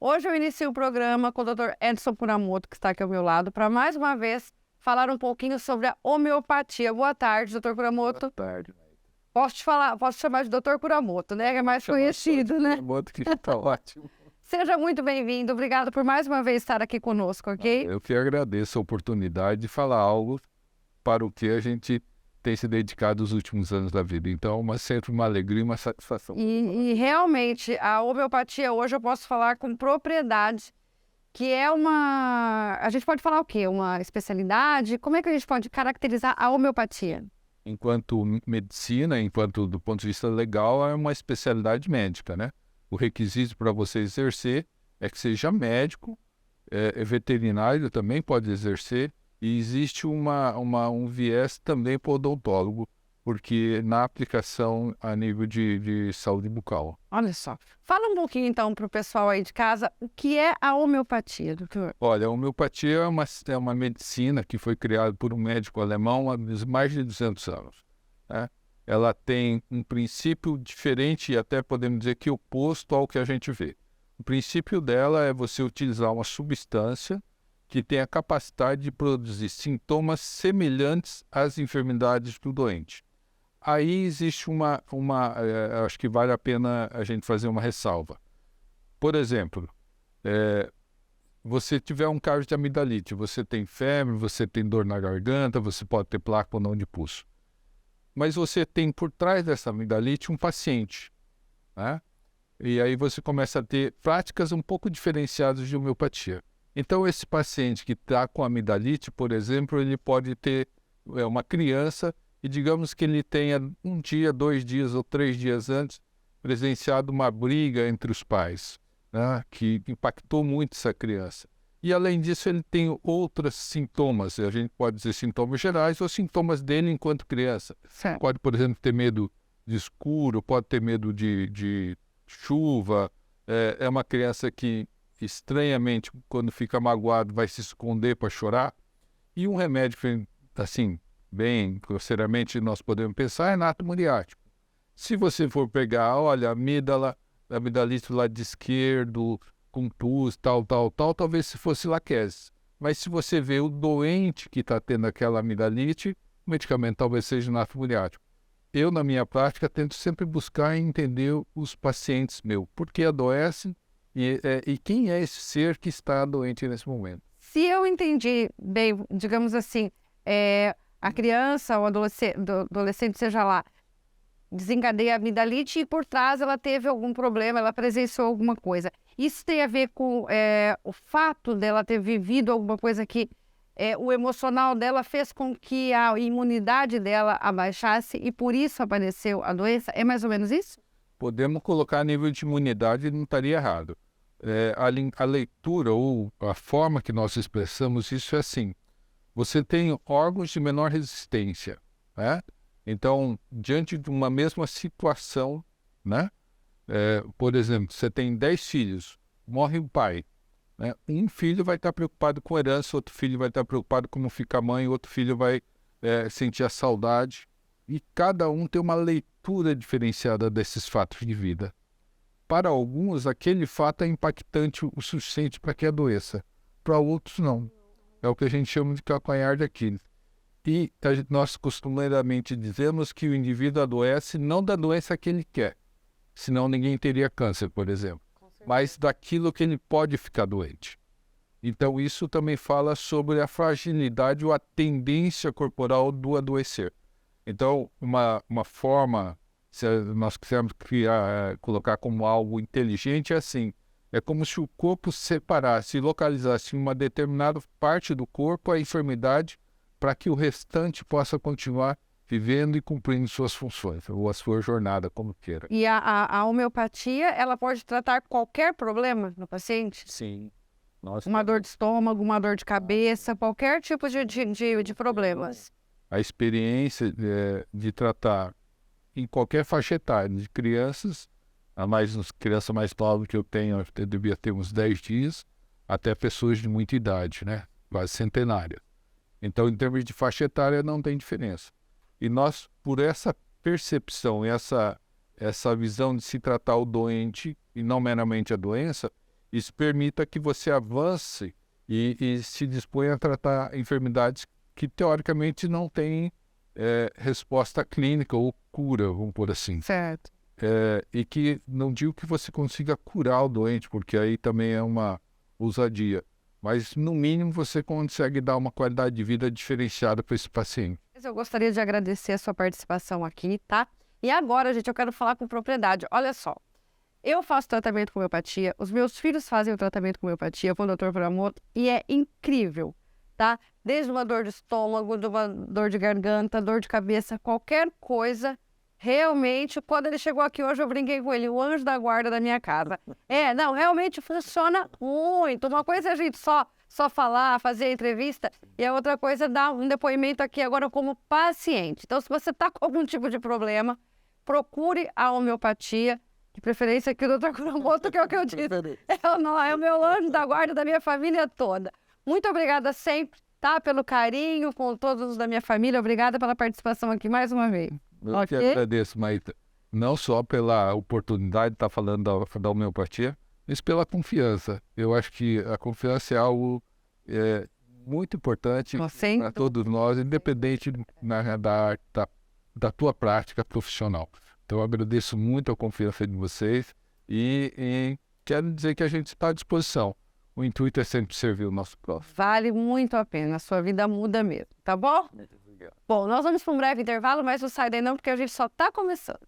Hoje eu inicio o programa com o Dr. Edson Kuramoto, que está aqui ao meu lado, para mais uma vez falar um pouquinho sobre a homeopatia. Boa tarde, Dr. Kuramoto. Boa tarde. Posso chamar de Dr. Kuramoto, né? Que é mais conhecido, né? Kuramoto, que está ótimo. Seja muito bem-vindo. Obrigado por mais uma vez estar aqui conosco, ok? Eu que agradeço a oportunidade de falar algo para o que a gente tem se dedicado os últimos anos da vida. Então, sempre uma alegria e uma satisfação. E realmente, a homeopatia hoje eu posso falar com propriedade, que é uma... A gente pode falar o quê? Uma especialidade? Como é que a gente pode caracterizar a homeopatia? Enquanto medicina, enquanto do ponto de vista legal, é uma especialidade médica, né? O requisito para você exercer é que seja médico, veterinário também pode exercer, e existe um viés também para o odontólogo, porque na aplicação a nível de saúde bucal. Olha só. Fala um pouquinho então para o pessoal aí de casa, o que é a homeopatia, doutor? Olha, a homeopatia é uma medicina que foi criada por um médico alemão há mais de 200 anos, né? Ela tem um princípio diferente e até podemos dizer que oposto ao que a gente vê. O princípio dela é você utilizar uma substância que tem a capacidade de produzir sintomas semelhantes às enfermidades do doente. Aí existe acho que vale a pena a gente fazer uma ressalva. Por exemplo, você tiver um caso de amidalite, você tem febre, você tem dor na garganta, você pode ter placa ou não de pulso. Mas você tem por trás dessa amidalite um paciente, né? E aí você começa a ter práticas um pouco diferenciadas de homeopatia. Então, esse paciente que está com amidalite, por exemplo, ele pode ter uma criança e digamos que ele tenha um dia, 2 dias ou 3 dias antes presenciado uma briga entre os pais, né, que impactou muito essa criança. E, além disso, ele tem outros sintomas, a gente pode dizer sintomas gerais ou sintomas dele enquanto criança. Certo. Pode, por exemplo, ter medo de escuro, pode ter medo de chuva, é uma criança que estranhamente, quando fica magoado, vai se esconder para chorar. E um remédio que, assim, bem grosseiramente nós podemos pensar é nato muriático. Se você for pegar, olha, amidalite do lado esquerdo, com pus, tal, talvez se fosse laquese. Mas se você vê o doente que está tendo aquela amidalite, o medicamento talvez seja nato muriático. Eu, na minha prática, tento sempre buscar entender os pacientes meus, por que adoecem, e quem é esse ser que está doente nesse momento. Se eu entendi bem, digamos assim, a criança ou adolescente, seja lá, desencadeia a amidalite e por trás ela teve algum problema, ela presenciou alguma coisa. Isso tem a ver com o fato dela ter vivido alguma coisa que o emocional dela fez com que a imunidade dela abaixasse e por isso apareceu a doença? É mais ou menos isso? Podemos colocar a nível de imunidade, não estaria errado. A leitura ou a forma que nós expressamos isso é assim. Você tem órgãos de menor resistência, né? Então, diante de uma mesma situação, né? Por exemplo, você tem 10 filhos, morre o pai, né? Um filho vai estar preocupado com herança, outro filho vai estar preocupado com como fica a mãe, outro filho vai sentir a saudade. E cada um tem uma leitura diferenciada desses fatos de vida. Para alguns, aquele fato é impactante o suficiente para que adoeça. Para outros, não. É o que a gente chama de calcanhar de Aquiles. E nós costumeiramente dizemos que o indivíduo adoece não da doença que ele quer, senão ninguém teria câncer, por exemplo, mas daquilo que ele pode ficar doente. Então, isso também fala sobre a fragilidade ou a tendência corporal do adoecer. Então, uma forma, se nós quisermos colocar como algo inteligente, é assim, é como se o corpo separasse e localizasse em uma determinada parte do corpo a enfermidade para que o restante possa continuar vivendo e cumprindo suas funções, ou a sua jornada, como queira. E a homeopatia, ela pode tratar qualquer problema no paciente? Sim. Uma dor de estômago, uma dor de cabeça, qualquer tipo de problemas. A experiência de tratar em qualquer faixa etária, de crianças, criança mais nova que eu tenho, eu devia ter uns 10 dias, até pessoas de muita idade, né? Quase centenárias. Então, em termos de faixa etária, não tem diferença. E nós, por essa percepção, essa visão de se tratar o doente e não meramente a doença, Isso permita que você avance e se disponha a tratar enfermidades que, teoricamente, não têm resposta clínica ou cura, vamos por assim. Certo. E que não digo que você consiga curar o doente, porque aí também é uma ousadia. Mas, no mínimo, você consegue dar uma qualidade de vida diferenciada para esse paciente. Eu gostaria de agradecer a sua participação aqui, tá? E agora, gente, eu quero falar com propriedade. Olha só, eu faço tratamento com homeopatia, os meus filhos fazem o tratamento com homeopatia, com o Dr. Puramoto, e é incrível, tá? Desde uma dor de estômago, de uma dor de garganta, dor de cabeça, qualquer coisa. Realmente, quando ele chegou aqui hoje, eu brinquei com ele, o anjo da guarda da minha casa. Não, realmente funciona muito. Uma coisa é a gente só falar, fazer a entrevista, e a outra coisa é dar um depoimento aqui agora como paciente. Então, se você está com algum tipo de problema, procure a homeopatia, de preferência aqui o Dr. Kuramoto, que é o que eu disse. É o meu anjo da guarda da minha família toda. Muito obrigada sempre, tá? Pelo carinho com todos da minha família. Obrigada pela participação aqui mais uma vez. Eu que agradeço, Maíta, não só pela oportunidade de estar falando da homeopatia, mas pela confiança. Eu acho que a confiança é algo muito importante para todos nós, independente da tua prática profissional. Então, eu agradeço muito a confiança de vocês e quero dizer que a gente está à disposição. O intuito é sempre servir o nosso próximo. Vale muito a pena, a sua vida muda mesmo, tá bom? Bom, nós vamos para um breve intervalo, mas não sai daí não, porque a gente só está começando.